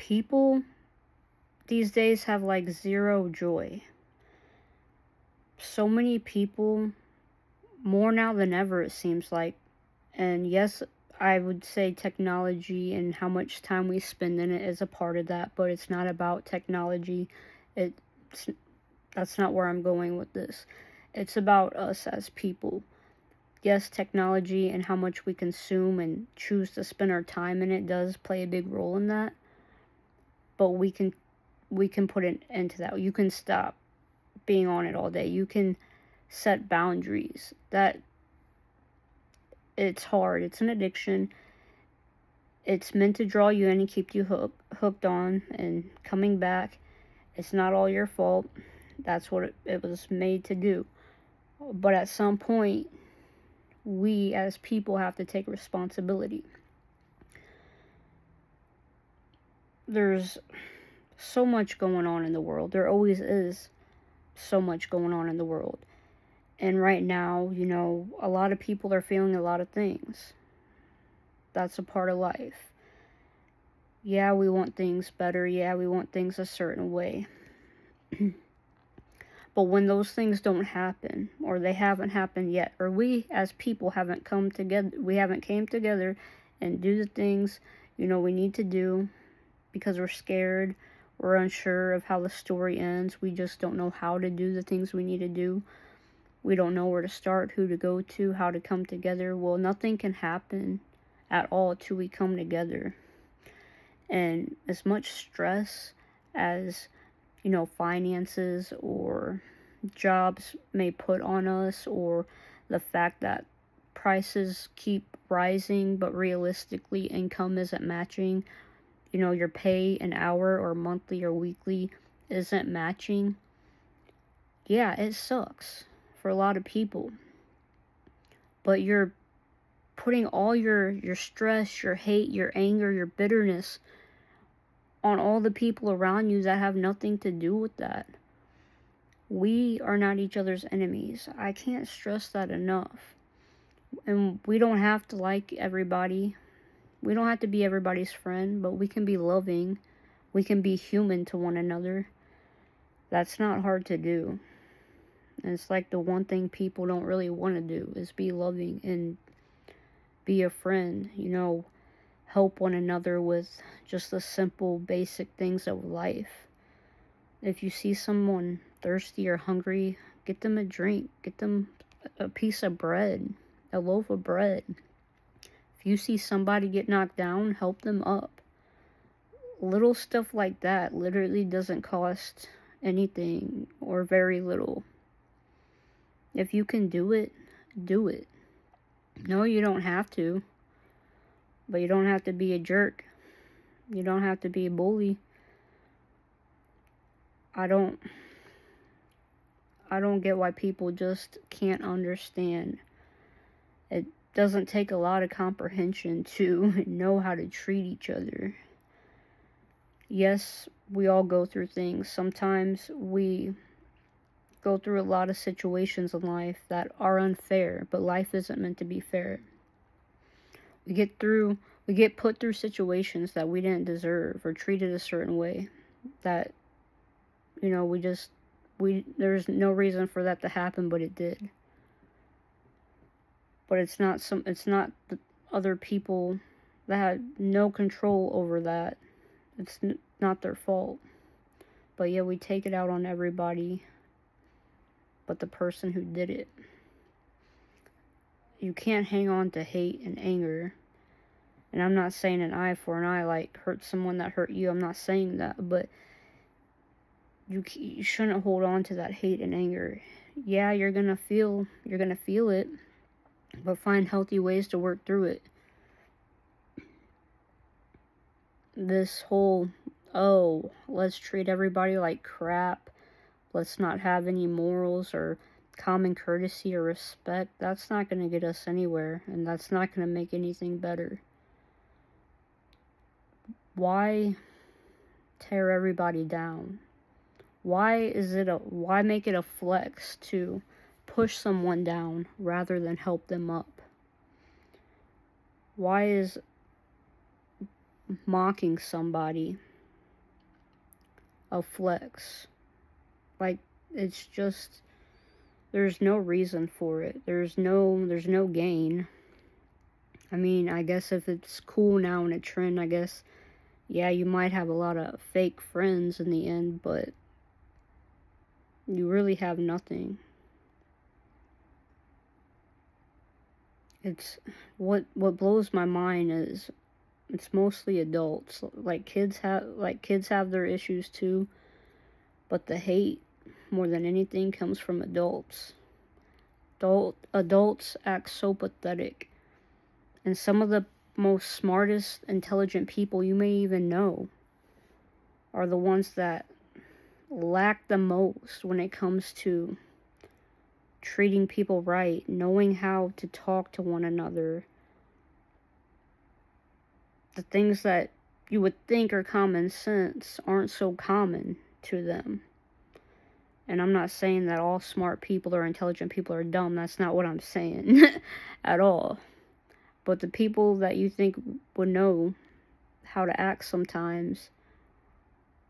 People these days have like zero joy. So many people, more now than ever, it seems like. And yes, I would say technology and how much time we spend in it is a part of that, but it's not about technology. It's That's not where I'm going with this. It's about us as people. Yes, technology and how much we consume and choose to spend our time in it does play a big role in that, but we can put an end to that. You can stop being on it all day. You can set boundaries. That It's hard. It's an addiction. It's meant to draw you in and keep you hooked on and coming back. It's not all your fault. That's what it was made to do. But at some point, we as people have to take responsibility. There's so much going on in the world. There always is so much going on in the world. And right now, a lot of people are feeling a lot of things. That's a part of life. Yeah, we want things better. Yeah, we want things a certain way. But when those things don't happen, or they haven't happened yet, or we as people haven't come together, we haven't came together and do the things, we need to do because we're scared, we're unsure of how the story ends, we just don't know how to do the things we need to do. We don't know where to start, who to go to, how to come together. Well, nothing can happen at all till we come together. And as much stress as, finances or jobs may put on us, or the fact that prices keep rising, but realistically income isn't matching, your pay an hour or monthly or weekly isn't matching. Yeah, it sucks for a lot of people. But you're putting all your stress, your hate, your anger, your bitterness on all the people around you that have nothing to do with that. We are not each other's enemies. I can't stress that enough. And we don't have to like everybody. We don't have to be everybody's friend, but we can be loving. We can be human to one another. That's not hard to do. And it's like the one thing people don't really want to do is be loving and be a friend, help one another with just the simple, basic things of life. If you see someone thirsty or hungry, get them a drink, get them a piece of bread, a loaf of bread. If you see somebody get knocked down, help them up. Little stuff like that literally doesn't cost anything or very little. If you can do it, do it. No, you don't have to. But you don't have to be a jerk. You don't have to be a bully. I don't get why people just can't understand. It doesn't take a lot of comprehension to know how to treat each other. Yes, we all go through things. Sometimes we go through a lot of situations in life that are unfair, but life isn't meant to be fair. We get put through situations that we didn't deserve or treated a certain way that, there's no reason for that to happen, but it did. But it's not the other people that had no control over that. It's not their fault. But yeah, we take it out on everybody but the person who did it. You can't hang on to hate and anger. And I'm not saying an eye for an eye, like hurt someone that hurt you. I'm not saying that, but you shouldn't hold on to that hate and anger. Yeah, you're gonna feel it, but find healthy ways to work through it. This whole, let's treat everybody like crap, let's not have any morals or common courtesy or respect, that's not going to get us anywhere, and that's not going to make anything better. Why tear everybody down? Why make it a flex to push someone down rather than help them up? Why is mocking somebody a flex. Like, it's just, there's no reason for it. There's no gain. I mean, I guess if it's cool now and a trend, I guess, yeah, you might have a lot of fake friends in the end, but you really have nothing. It's what blows my mind is it's mostly adults. Kids have their issues too, but the hate more than anything comes from adults. Adults act so pathetic, and some of the most smartest, intelligent people you may even know are the ones that lack the most when it comes to treating people right, knowing how to talk to one another. The things that you would think are common sense aren't so common to them. And I'm not saying that all smart people or intelligent people are dumb. That's not what I'm saying at all. But the people that you think would know how to act sometimes,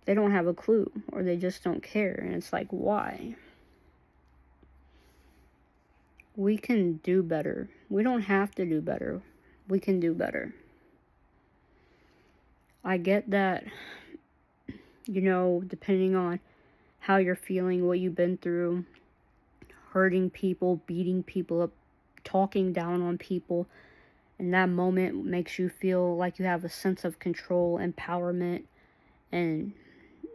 they don't have a clue, or they just don't care. And it's like, why? We can do better. We don't have to do better. We can do better. I get that, depending on how you're feeling, what you've been through, hurting people, beating people up, talking down on people, and that moment makes you feel like you have a sense of control, empowerment, and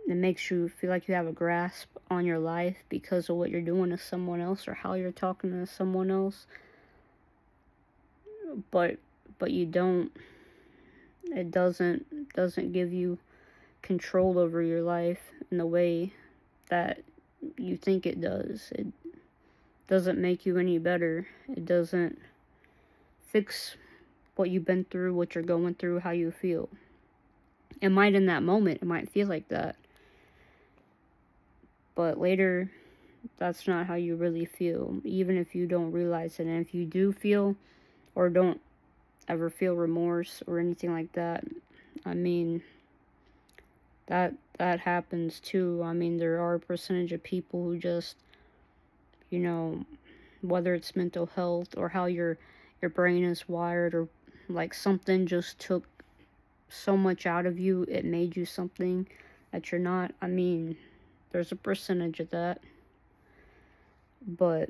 it makes you feel like you have a grasp on your life because of what you're doing to someone else or how you're talking to someone else. But you don't. It doesn't give you control over your life in the way that you think it does. It doesn't make you any better. It doesn't fix what you've been through, what you're going through, how you feel. It might in that moment, it might feel like that. But later, that's not how you really feel, even if you don't realize it. And if you do feel or don't ever feel remorse or anything like that, I mean, that happens too. I mean, there are a percentage of people who just, whether it's mental health or how your brain is wired, or like something just took so much out of you, it made you something that you're not. I mean, there's a percentage of that. But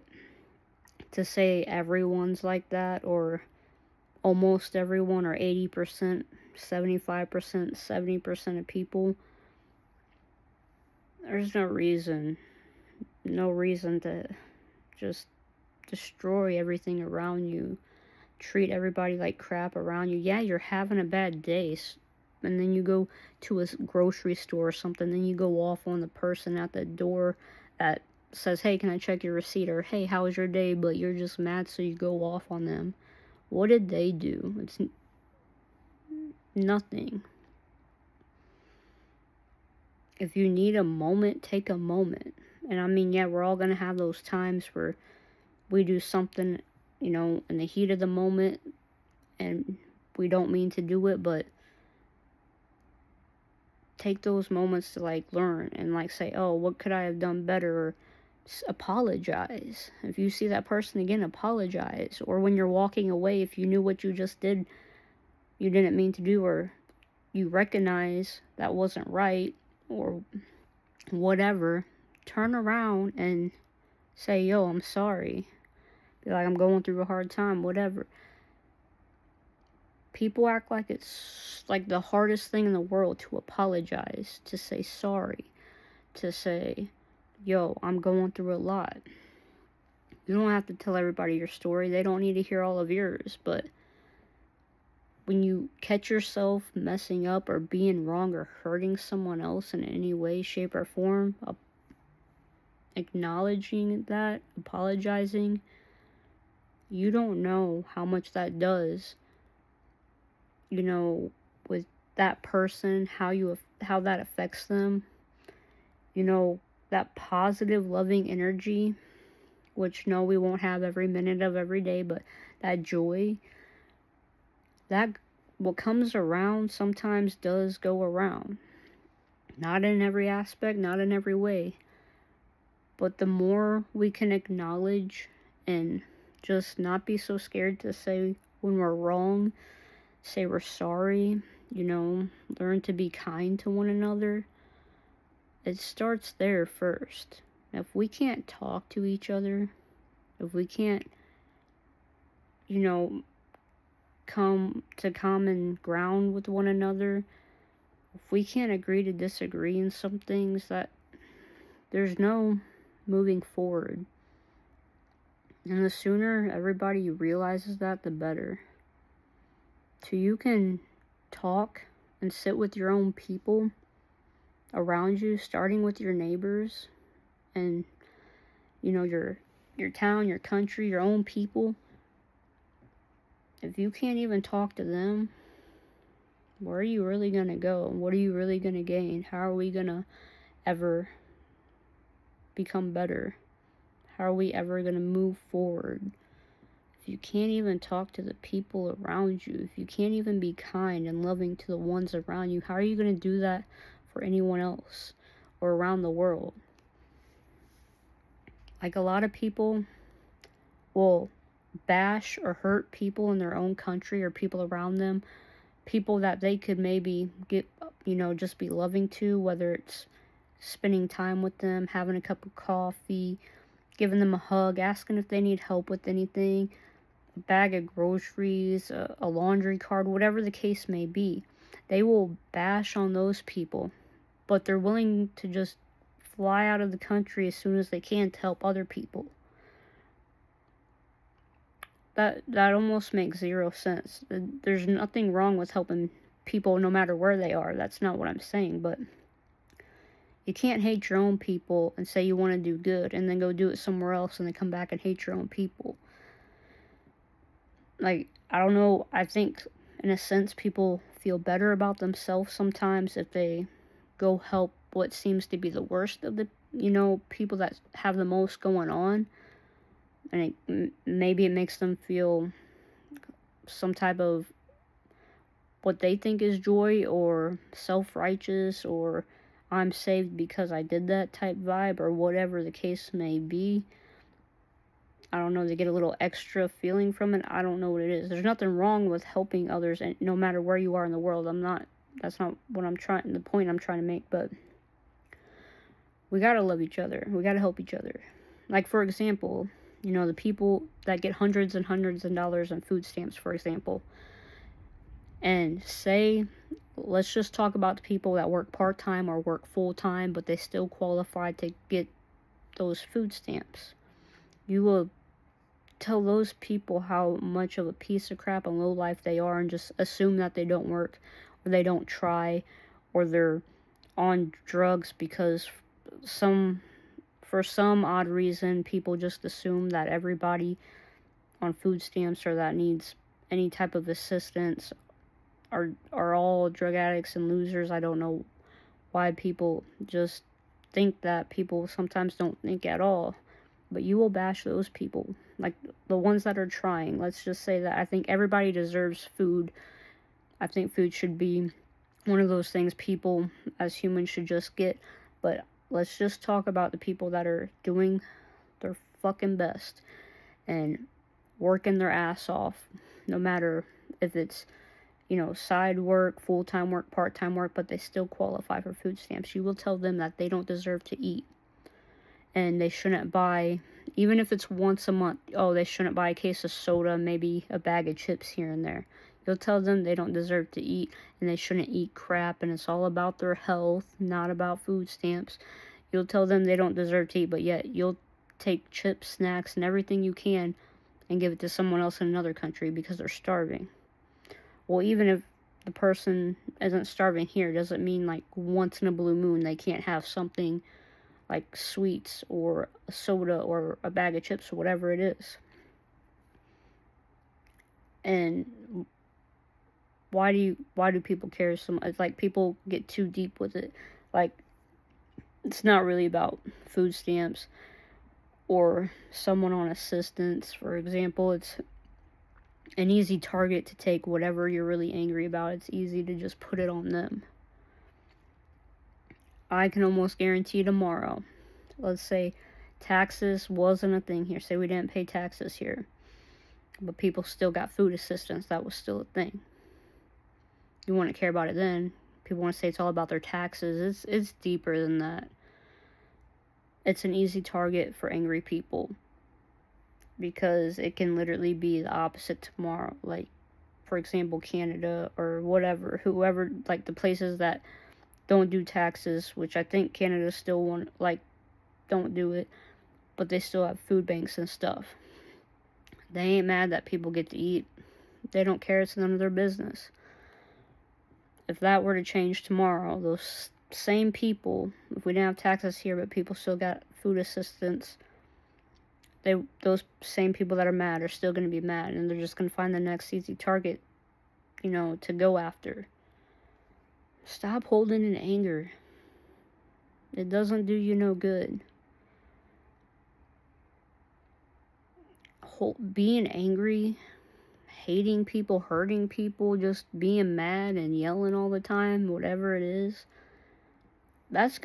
to say everyone's like that, or almost everyone, or 80%, 75%, 70% of people, there's no reason to just destroy everything around you, treat everybody like crap around you. Yeah, you're having a bad day, and then you go to a grocery store or something, then you go off on the person at the door that says, hey, can I check your receipt? Or, hey, how was your day? But you're just mad, so you go off on them. What did they do? It's nothing. If you need a moment, take a moment. And I mean, yeah, we're all going to have those times where we do something, in the heat of the moment, and we don't mean to do it, but take those moments to learn and say, oh, what could I have done better? Or apologize. If you see that person again, apologize. Or when you're walking away, if you knew what you just did, you didn't mean to do, or you recognize that wasn't right, or whatever, turn around and say, yo, I'm sorry. Be like, I'm going through a hard time, whatever. People act like it's like the hardest thing in the world to apologize, to say sorry, to say, yo, I'm going through a lot. You don't have to tell everybody your story. They don't need to hear all of yours. But when you catch yourself messing up or being wrong or hurting someone else in any way, shape, or form, acknowledging that, apologizing, you don't know how much that does, with that person, how that affects them. That positive, loving energy, which no, we won't have every minute of every day, but that joy, that what comes around sometimes does go around. Not in every aspect, not in every way. But the more we can acknowledge and just not be so scared to say when we're wrong, say we're sorry, learn to be kind to one another. It starts there first. If we can't talk to each other, if we can't, come to common ground with one another, if we can't agree to disagree in some things, that there's no moving forward. And the sooner everybody realizes that, the better. So you can talk and sit with your own people around you, starting with your neighbors and your town, your country, your own people. If you can't even talk to them, where are you really going to go? What are you really going to gain? How are we going to ever become better? How are we ever going to move forward? If you can't even talk to the people around you, if you can't even be kind and loving to the ones around you, how are you going to do that for anyone else or around the world? Like, a lot of people will bash or hurt people in their own country or people around them, people that they could maybe get, just be loving to, whether it's spending time with them, having a cup of coffee, giving them a hug, asking if they need help with anything, a bag of groceries, a laundry card, whatever the case may be. They will bash on those people, but they're willing to just fly out of the country as soon as they can to help other people. That almost makes zero sense. There's nothing wrong with helping people no matter where they are. That's not what I'm saying, but you can't hate your own people and say you want to do good and then go do it somewhere else and then come back and hate your own people. Like, I don't know, I think in a sense people feel better about themselves sometimes if they go help what seems to be the worst of the, people that have the most going on. And maybe it makes them feel some type of what they think is joy or self-righteous or I'm saved because I did that type vibe or whatever the case may be. I don't know, they get a little extra feeling from it. I don't know what it is. There's nothing wrong with helping others, and no matter where you are in the world. That's not what the point I'm trying to make, but we gotta love each other. We gotta help each other. Like, for example, the people that get hundreds and hundreds of dollars in food stamps, for example. And let's just talk about the people that work part-time or work full-time, but they still qualify to get those food stamps. You will tell those people how much of a piece of crap and low life they are and just assume that they don't work or they don't try or they're on drugs because for some odd reason, people just assume that everybody on food stamps or that needs any type of assistance are all drug addicts and losers. I don't know why people just think that. People sometimes don't think at all. But you will bash those people, like the ones that are trying. Let's just say that I think everybody deserves food. I think food should be one of those things people as humans should just get. But let's just talk about the people that are doing their fucking best and working their ass off, no matter if it's, side work, full-time work, part-time work, but they still qualify for food stamps. You will tell them that they don't deserve to eat. And they shouldn't buy, even if it's once a month, they shouldn't buy a case of soda, maybe a bag of chips here and there. You'll tell them they don't deserve to eat, and they shouldn't eat crap, and it's all about their health, not about food stamps. You'll tell them they don't deserve to eat, but yet you'll take chips, snacks, and everything you can and give it to someone else in another country because they're starving. Well, even if the person isn't starving here, doesn't mean like once in a blue moon they can't have something like sweets or a soda or a bag of chips or whatever it is. And why do people care so much? It's like people get too deep with it. Like, it's not really about food stamps or someone on assistance, for example. It's an easy target to take whatever you're really angry about. It's easy to just put it on them. I can almost guarantee tomorrow, let's say taxes wasn't a thing here. Say we didn't pay taxes here, but people still got food assistance. That was still a thing. You wouldn't care about it then. People want to say it's all about their taxes. It's deeper than that. It's an easy target for angry people because it can literally be the opposite tomorrow. Like, for example, Canada or whatever, whoever, like the places that don't do taxes, which I think Canada still don't do it, but they still have food banks and stuff. They ain't mad that people get to eat. They don't care. It's none of their business. If that were to change tomorrow, those same people, if we didn't have taxes here, but people still got food assistance, those same people that are mad are still going to be mad, and they're just going to find the next easy target, to go after. Stop holding in anger. It doesn't do you no good. Being angry, hating people, hurting people, just being mad and yelling all the time, whatever it is, that's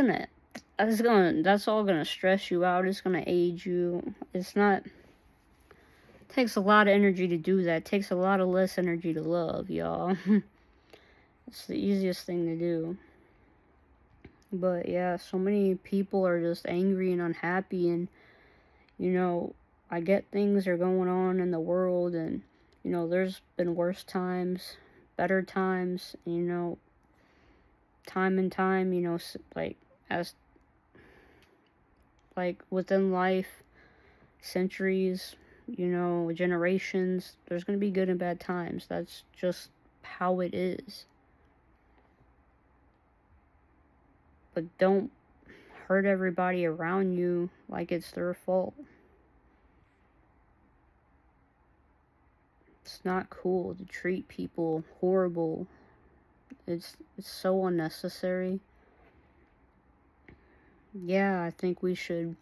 all gonna stress you out. It's gonna age you. It takes a lot of energy to do that. It takes a lot of less energy to love, y'all. It's the easiest thing to do. But yeah, so many people are just angry and unhappy, and I get things are going on in the world, and there's been worse times, better times, time and time, like within life, centuries, generations, there's going to be good and bad times. That's just how it is. But don't hurt everybody around you like it's their fault. It's not cool to treat people horrible. It's so unnecessary. Yeah, I think we should,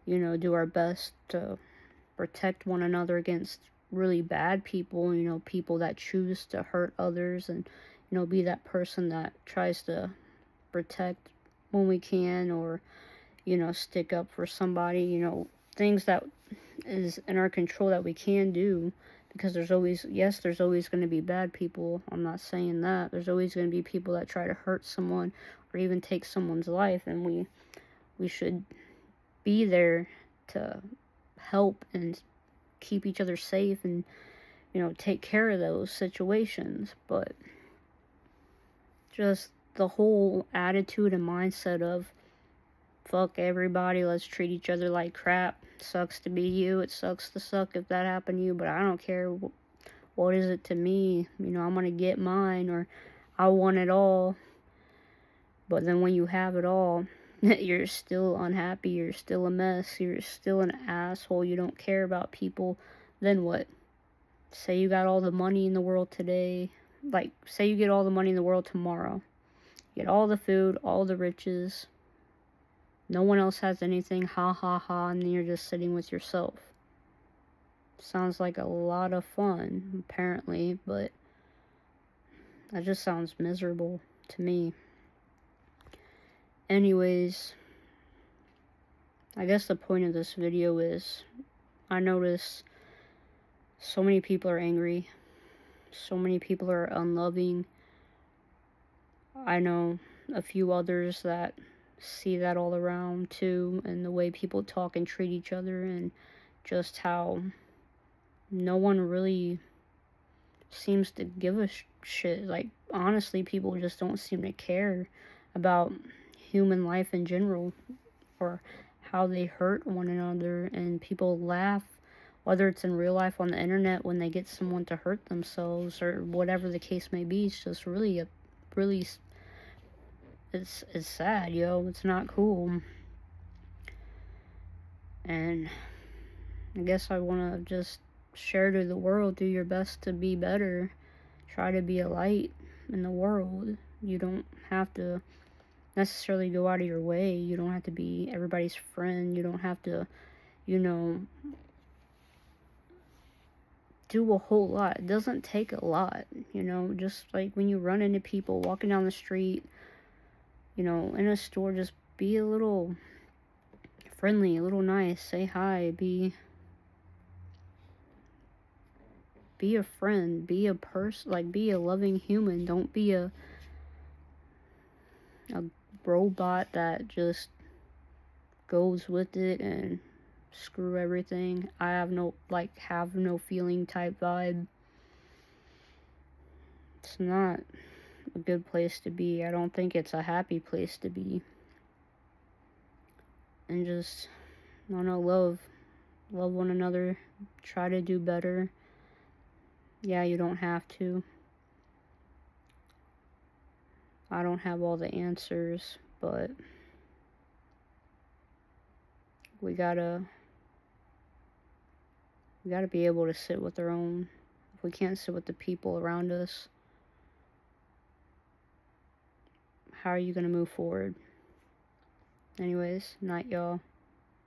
do our best to protect one another against really bad people, people that choose to hurt others, and, be that person that tries to protect when we can, or, stick up for somebody, things that is in our control that we can do. Because there's always going to be bad people. I'm not saying that. There's always going to be people that try to hurt someone or even take someone's life, and we should be there to help and keep each other safe and, take care of those situations. But just the whole attitude and mindset of fuck everybody, let's treat each other like crap. Sucks to be you. It sucks to suck if that happened to you, but I don't care. What is it to me? I'm gonna get mine, or I want it all. But then when you have it all, you're still unhappy, you're still a mess, you're still an asshole, you don't care about people. Then what? Say you got all the money in the world today. Like, say you get all the money in the world tomorrow. You get all the food, all the riches. No one else has anything, ha ha ha, and then you're just sitting with yourself. Sounds like a lot of fun, apparently, but that just sounds miserable to me. Anyways, I guess the point of this video is, I notice so many people are angry, so many people are unloving. I know a few others that see that all around too, and the way people talk and treat each other, and just how no one really seems to give a shit. Like, honestly, people just don't seem to care about human life in general, or how they hurt one another. And people laugh, whether it's in real life, on the internet, when they get someone to hurt themselves, or whatever the case may be. It's just really it's sad, yo. It's not cool. And I guess I want to just share to the world, do your best to be better. Try to be a light in the world. You don't have to necessarily go out of your way. You don't have to be everybody's friend. You don't have to, do a whole lot. It doesn't take a lot, just like when you run into people walking down the street, You know, in a store, just be a little friendly, a little nice, say hi, be a friend, be a person, like be a loving human. Don't be a robot that just goes with it and screw everything. I have no feeling type vibe. It's not a good place to be. I don't think it's a happy place to be. And just, I don't know, love one another, try to do better. Yeah, you don't have to. I don't have all the answers, but we gotta be able to sit with our own. If we can't sit with the people around us, how are you gonna move forward? Anyways, night, y'all.